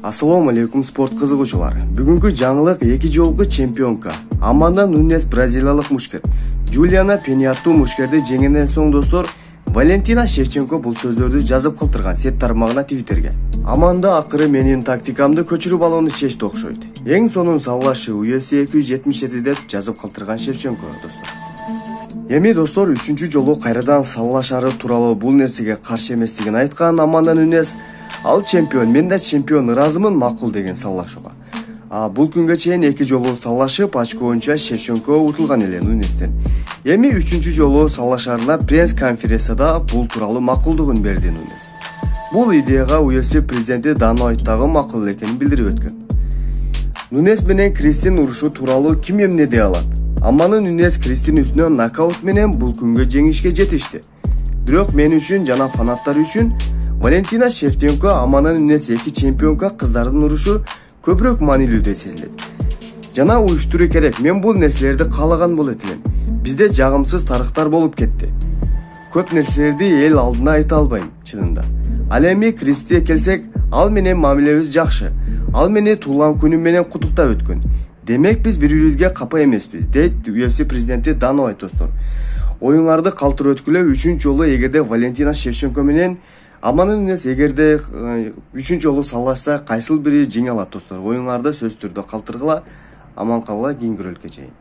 Assalamu alaikum sport кызыгуучулар. Бүгүнкү жаңылык эки жолку чемпионка Аманда Нунес бразилиялык мушкер Джулиана Пеньяту мушкерди жеңгенден соң достор, Валентина Шевченко бул сөздөрдү жазып калтырган сет тармагына Twitterге. Аманда акыры менин тактикамды көчүрүп алууну чечти окшойт. Эң сонун саллашы UFC 277 деп жазып калтырган Шевченко достор. Эми достор 3-чү жолу кайрадан саллашары тууралуу бул нерсеге каршы эместигин айткан Аманда Нунес ал чемпион, мен да чемпион, ыраазымын, макул деген саллашууга. Бул күнгө чейин 2 жолу саллашып, очко боюнча Шевченко утулган эле Нунестен. Эми 3-чү жолу саллашарына пресс-конференцияда бул тууралуу макулдугун берди Нунес. Бул идеяга UFC президенти Дана Уайт дагы макул экенин билдирип өткөн. Нунес менен Кристин урушу тууралуу ким эмне дей алат? Амманы Нунес Кристин үстүнөн нокаут менен бул күнгө жеңишке жетишти. Бирок мен үчүн жана фанаттар үчүн Валентина Шевченко Аманда Нунес 2 чемпионка кыздардын урушу көбүрөөк маанилүү деп сезилет. Жана уюштуруу керек. Мен бул нерселерди каалаган болот элем. Бизде жагымсыз тарыхтар болуп кетти. Көп нерселерди эл алдына айта албайм чынында. Ал эми Кристиге келсек, ал менен мамилебиз жакшы. Ал мени туулган күнүм менен куттуктап өткөн. Демек биз бири-бирибизге капа эмеспиз, дейт UFC президенти Дана Уайт достор. Оюңарды калтырып өткүлө 3-чү жолу эгерде Валентина Шевченко менен Аманда Нунес эгерде 3-чү жолу саллашса, кайсыл бири жеңе алат достор. Оюңарды сөзсүз түрдө калтыргыла, аман калгыла, кийинки роликке чейин.